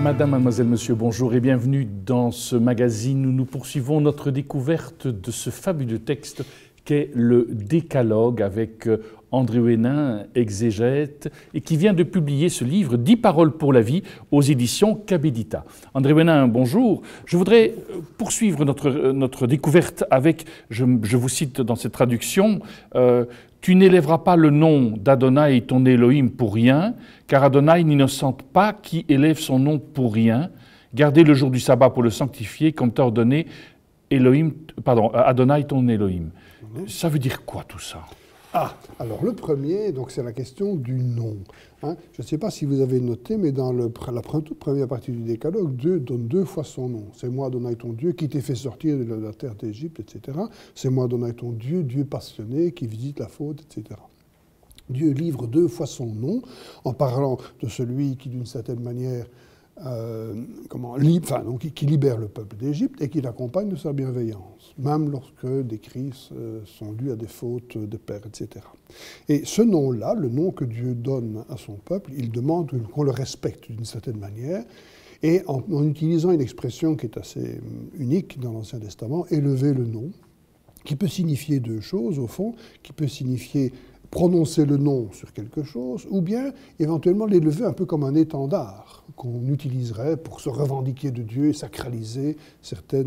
Madame, mademoiselle, monsieur, bonjour et bienvenue dans ce magazine où nous poursuivons notre découverte de ce fabuleux texte qu'est le Décalogue avec André Hénin, exégète, et qui vient de publier ce livre « 10 paroles pour la vie » aux éditions Cabedita. André Hénin, bonjour. Je voudrais poursuivre notre découverte avec, je vous cite dans cette traduction, tu n'élèveras pas le nom d'Adonai ton Elohim pour rien, car Adonai n'innocente pas qui élève son nom pour rien. Gardez le jour du sabbat pour le sanctifier, comme t'a ordonné Adonai ton Elohim. Ça veut dire quoi tout ça? Ah, alors le premier, donc c'est la question du nom. Hein. Je ne sais pas si vous avez noté, mais dans la toute première partie du Décalogue, Dieu donne 2 fois son nom. C'est moi, Adonai ton Dieu, qui t'ai fait sortir de la terre d'Égypte, etc. C'est moi, Adonai ton Dieu, Dieu passionné, qui visite la faute, etc. Dieu livre 2 fois son nom, en parlant de celui qui, d'une certaine manière, qui libère le peuple d'Égypte et qui l'accompagne de sa bienveillance, même lorsque des crises sont dues à des fautes de père, etc. Et ce nom-là, le nom que Dieu donne à son peuple, il demande qu'on le respecte d'une certaine manière, et en utilisant une expression qui est assez unique dans l'Ancien Testament, élever le nom, qui peut signifier 2 choses au fond, qui peut signifier prononcer le nom sur quelque chose, ou bien éventuellement l'élever un peu comme un étendard qu'on utiliserait pour se revendiquer de Dieu et sacraliser certains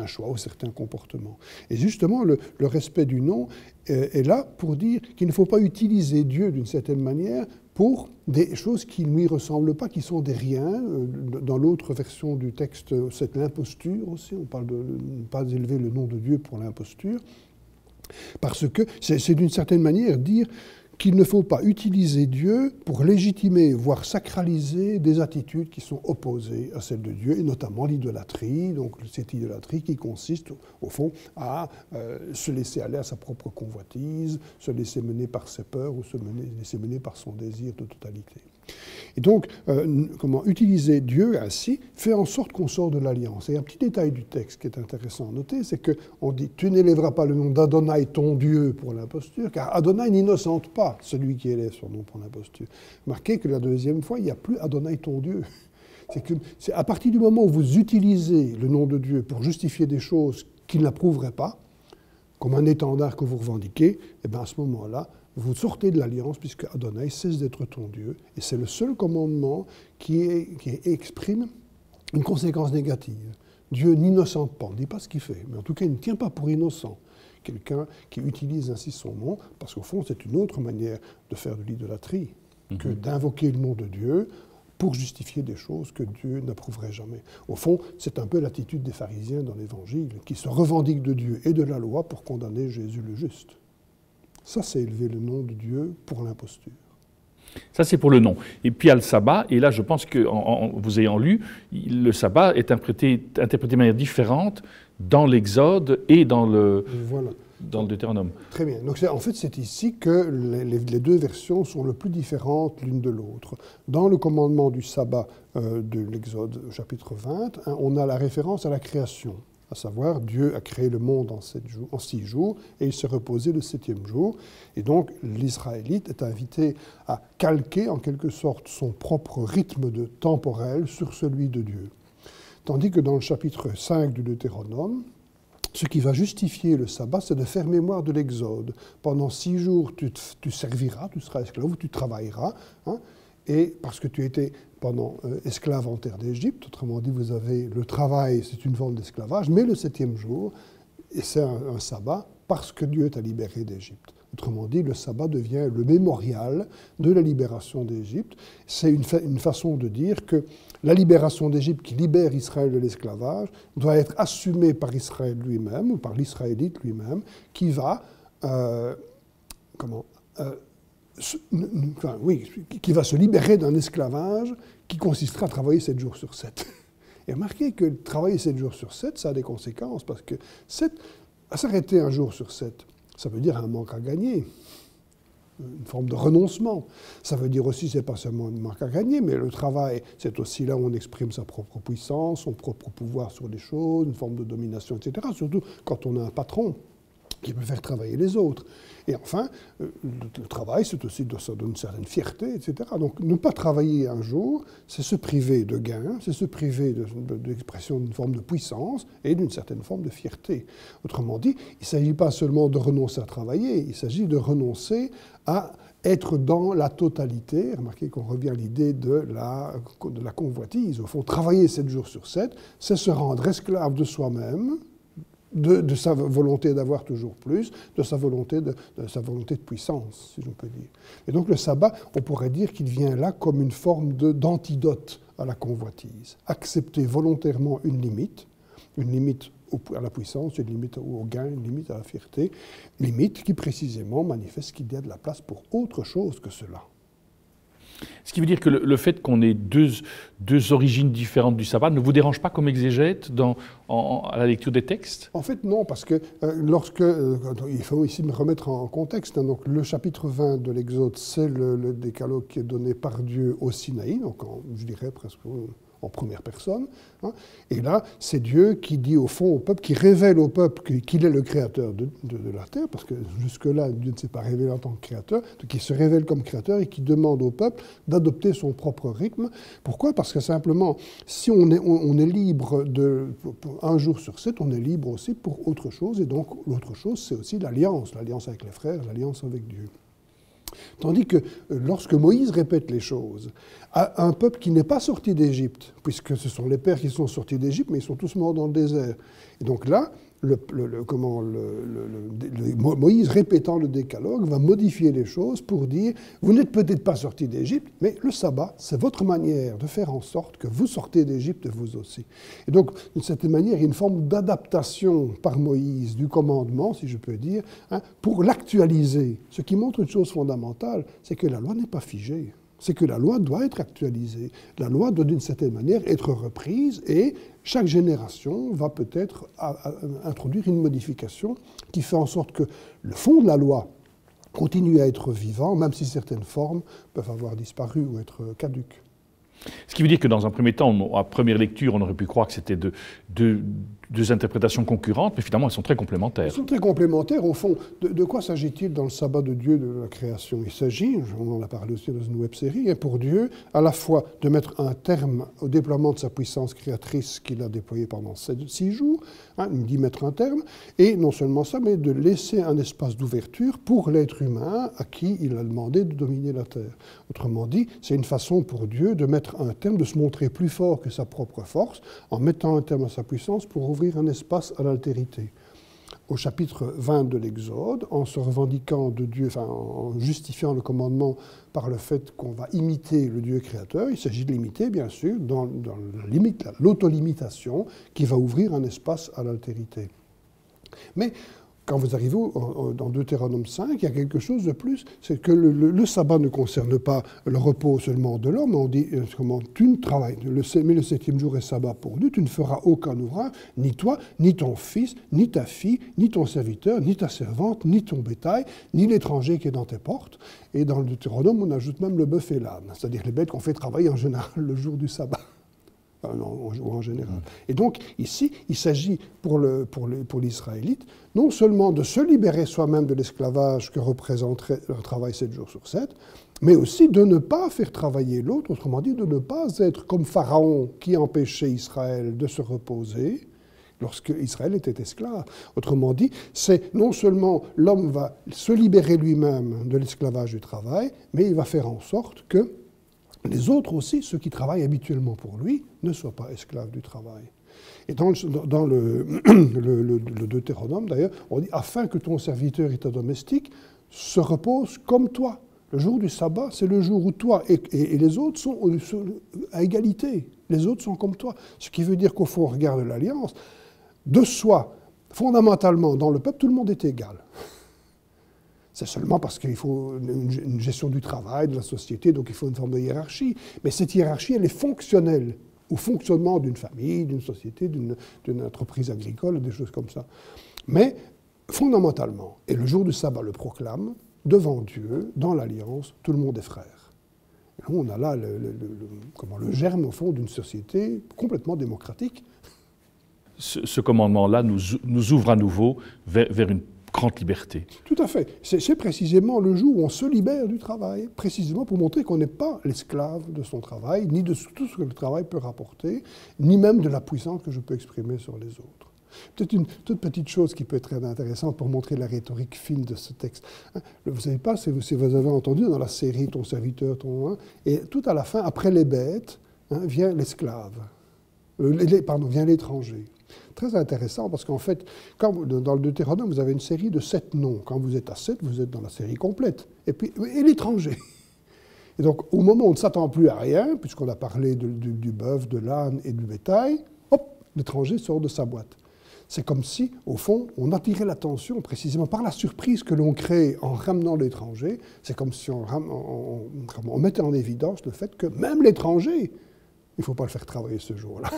choix ou certains comportements. Et justement, le respect du nom est là pour dire qu'il ne faut pas utiliser Dieu d'une certaine manière pour des choses qui ne lui ressemblent pas, qui sont des riens. Dans l'autre version du texte, c'est l'imposture aussi, on parle de ne pas élever le nom de Dieu pour l'imposture. Parce que c'est d'une certaine manière dire qu'il ne faut pas utiliser Dieu pour légitimer, voire sacraliser des attitudes qui sont opposées à celles de Dieu, et notamment l'idolâtrie, donc cette idolâtrie qui consiste au fond à se laisser aller à sa propre convoitise, se laisser mener par ses peurs ou se laisser mener par son désir de totalité. Et donc, utiliser Dieu ainsi fait en sorte qu'on sort de l'alliance. Et un petit détail du texte qui est intéressant à noter, c'est qu'on dit « Tu n'élèveras pas le nom d'Adonai ton Dieu pour l'imposture, car Adonai n'innocente pas celui qui élève son nom pour l'imposture. » Remarquez que la deuxième fois, il n'y a plus Adonai ton Dieu. C'est à partir du moment où vous utilisez le nom de Dieu pour justifier des choses qui ne l'approuveraient pas, comme un étendard que vous revendiquez, et bien à ce moment-là, vous sortez de l'alliance puisque Adonai cesse d'être ton Dieu. Et c'est le seul commandement qui exprime une conséquence négative. Dieu n'innocente pas, on ne dit pas ce qu'il fait, mais en tout cas il ne tient pas pour innocent quelqu'un qui utilise ainsi son nom, parce qu'au fond c'est une autre manière de faire de l'idolâtrie que d'invoquer le nom de Dieu pour justifier des choses que Dieu n'approuverait jamais. Au fond, c'est un peu l'attitude des pharisiens dans l'Évangile, qui se revendiquent de Dieu et de la loi pour condamner Jésus le juste. Ça, c'est élever le nom de Dieu pour l'imposture. Ça, c'est pour le nom. Et puis, il y a le sabbat, et là, je pense que, vous ayant lu, le sabbat est interprété de manière différente dans l'Exode et dans le Deutéronome. Très bien. Donc, en fait, c'est ici que les 2 versions sont le plus différentes l'une de l'autre. Dans le commandement du sabbat de l'Exode, chapitre 20, on a la référence à la création. À savoir, Dieu a créé le monde en 6 jours et il s'est reposé le 7e jour. Et donc, l'Israélite est invité à calquer en quelque sorte son propre rythme temporel sur celui de Dieu. Tandis que dans le chapitre 5 du Deutéronome, ce qui va justifier le sabbat, c'est de faire mémoire de l'Exode. Pendant 6 jours, tu serviras, tu seras esclave, tu travailleras, hein, et parce que tu étais esclave en terre d'Égypte, autrement dit, vous avez le travail, c'est une forme d'esclavage, mais le 7e jour, et c'est un sabbat parce que Dieu t'a libéré d'Égypte. Autrement dit, le sabbat devient le mémorial de la libération d'Égypte. C'est une façon de dire que la libération d'Égypte qui libère Israël de l'esclavage doit être assumée par Israël lui-même, ou par l'Israélite lui-même, qui va qui va se libérer d'un esclavage qui consistera à travailler 7 jours sur 7. Et remarquez que travailler 7 jours sur 7, ça a des conséquences, parce que s'arrêter un jour sur 7, ça veut dire un manque à gagner, une forme de renoncement. Ça veut dire aussi, c'est pas seulement un manque à gagner, mais le travail, c'est aussi là où on exprime sa propre puissance, son propre pouvoir sur les choses, une forme de domination, etc., surtout quand on a un patron. qui peut faire travailler les autres. Et enfin, le travail, c'est aussi ça donne une certaine fierté, etc. Donc ne pas travailler un jour, c'est se priver de gains, c'est se priver de l'expression d'une forme de puissance et d'une certaine forme de fierté. Autrement dit, il ne s'agit pas seulement de renoncer à travailler, il s'agit de renoncer à être dans la totalité. Remarquez qu'on revient à l'idée de la convoitise. Au fond, travailler 7 jours sur 7, c'est se rendre esclave de soi-même, de sa volonté d'avoir toujours plus, de sa volonté de puissance, si je peux dire. Et donc le sabbat, on pourrait dire qu'il vient là comme une forme d'antidote à la convoitise. Accepter volontairement une limite à la puissance, une limite au gain, une limite à la fierté, limite qui précisément manifeste qu'il y a de la place pour autre chose que cela. Ce qui veut dire que le fait qu'on ait deux origines différentes du sabbat ne vous dérange pas comme exégète à la lecture des textes? En fait, non, parce que il faut ici me remettre en contexte. Hein, donc, le chapitre 20 de l'Exode, c'est le décalogue qui est donné par Dieu au Sinaï, donc je dirais presque en première personne. Hein. Et là, c'est Dieu qui dit au fond au peuple, qui révèle au peuple qu'il est le créateur de la terre, parce que jusque-là, Dieu ne s'est pas révélé en tant que créateur, donc il se révèle comme créateur et qui demande au peuple d'adopter son propre rythme. Pourquoi? Parce que simplement, si on est libre un jour sur 7, on est libre aussi pour autre chose, et donc l'autre chose, c'est aussi l'alliance avec les frères, l'alliance avec Dieu. Tandis que lorsque Moïse répète les choses à un peuple qui n'est pas sorti d'Égypte, puisque ce sont les pères qui sont sortis d'Égypte, mais ils sont tous morts dans le désert. Et donc là, Moïse, répétant le décalogue, va modifier les choses pour dire « Vous n'êtes peut-être pas sortis d'Égypte, mais le sabbat, c'est votre manière de faire en sorte que vous sortez d'Égypte vous aussi. » Et donc, d'une certaine manière, il y a une forme d'adaptation par Moïse du commandement, si je peux dire, hein, pour l'actualiser. Ce qui montre une chose fondamentale, c'est que la loi n'est pas figée. C'est que la loi doit être actualisée. La loi doit d'une certaine manière être reprise et chaque génération va peut-être introduire une modification qui fait en sorte que le fond de la loi continue à être vivant, même si certaines formes peuvent avoir disparu ou être caduques. Ce qui veut dire que dans un premier temps, à première lecture, on aurait pu croire que c'était deux interprétations concurrentes, mais finalement elles sont très complémentaires. Elles sont très complémentaires. Au fond, de quoi s'agit-il dans le sabbat de Dieu de la création? Il s'agit, on en a parlé aussi dans une web-série, pour Dieu à la fois de mettre un terme au déploiement de sa puissance créatrice qu'il a déployée pendant 6 jours, d'y mettre un terme, et non seulement ça, mais de laisser un espace d'ouverture pour l'être humain à qui il a demandé de dominer la terre. Autrement dit, c'est une façon pour Dieu de mettre un terme, de se montrer plus fort que sa propre force, en mettant un terme à sa puissance pour ouvrir un espace à l'altérité. Au chapitre 20 de l'Exode, en se revendiquant de Dieu, en justifiant le commandement par le fait qu'on va imiter le Dieu créateur, il s'agit de l'imiter, bien sûr, dans l'autolimitation qui va ouvrir un espace à l'altérité. Mais quand vous arrivez dans Deutéronome 5, il y a quelque chose de plus, c'est que le sabbat ne concerne pas le repos seulement de l'homme, on dit comment tu ne travailles, mais le 7e jour est sabbat pour Dieu, tu ne feras aucun ouvrage, ni toi, ni ton fils, ni ta fille, ni ton serviteur, ni ta servante, ni ton bétail, ni l'étranger qui est dans tes portes. Et dans le Deutéronome, on ajoute même le bœuf et l'âne, c'est-à-dire les bêtes qu'on fait travailler en général le jour du sabbat. En général. Et donc, ici, il s'agit pour l'Israélite non seulement de se libérer soi-même de l'esclavage que représenterait leur travail 7 jours sur 7, mais aussi de ne pas faire travailler l'autre, autrement dit, de ne pas être comme Pharaon qui empêchait Israël de se reposer lorsque Israël était esclave. Autrement dit, c'est non seulement l'homme va se libérer lui-même de l'esclavage du travail, mais il va faire en sorte que les autres aussi, ceux qui travaillent habituellement pour lui, ne soient pas esclaves du travail. Et dans le Deutéronome, d'ailleurs, on dit « afin que ton serviteur et ta domestique se reposent comme toi ». Le jour du sabbat, c'est le jour où toi et les autres sont à égalité. Les autres sont comme toi. Ce qui veut dire qu'au fond, on regarde l'alliance. De soi, fondamentalement, dans le peuple, tout le monde est égal. C'est seulement parce qu'il faut une gestion du travail, de la société, donc il faut une forme de hiérarchie. Mais cette hiérarchie, elle est fonctionnelle au fonctionnement d'une famille, d'une société, d'une entreprise agricole, des choses comme ça. Mais fondamentalement, et le jour du sabbat le proclame, devant Dieu, dans l'alliance, tout le monde est frère. Et on a là le germe, au fond, d'une société complètement démocratique. Ce commandement-là nous ouvre à nouveau vers une grande liberté. Tout à fait. C'est précisément le jour où on se libère du travail, précisément pour montrer qu'on n'est pas l'esclave de son travail, ni de tout ce que le travail peut rapporter, ni même de la puissance que je peux exprimer sur les autres. Peut-être une toute petite chose qui peut être très intéressante pour montrer la rhétorique fine de ce texte. Vous ne savez pas si vous avez entendu dans la série Ton serviteur, ton... et tout à la fin, après les bêtes, vient l'esclave. Vient l'étranger. Très intéressant parce qu'en fait, dans le Deutéronome, vous avez une série de 7 noms. Quand vous êtes à 7, vous êtes dans la série complète. Et l'étranger. Et donc, au moment où on ne s'attend plus à rien, puisqu'on a parlé du bœuf, de l'âne et du bétail, hop, l'étranger sort de sa boîte. C'est comme si, au fond, on attirait l'attention précisément par la surprise que l'on crée en ramenant l'étranger. C'est comme si on mettait en évidence le fait que même l'étranger, il ne faut pas le faire travailler ce jour-là.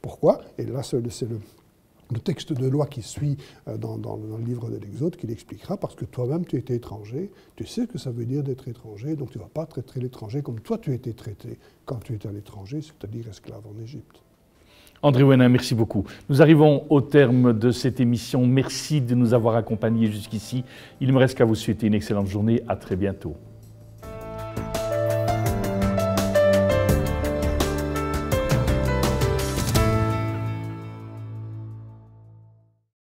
Pourquoi? Et là, c'est le texte de loi qui suit dans le livre de l'Exode qui l'expliquera, parce que toi-même, tu étais étranger, tu sais ce que ça veut dire d'être étranger, donc tu ne vas pas traiter l'étranger comme toi, tu étais traité quand tu étais un étranger, c'est-à-dire esclave en Égypte. André Ouénin, merci beaucoup. Nous arrivons au terme de cette émission. Merci de nous avoir accompagnés jusqu'ici. Il ne me reste qu'à vous souhaiter une excellente journée. À très bientôt.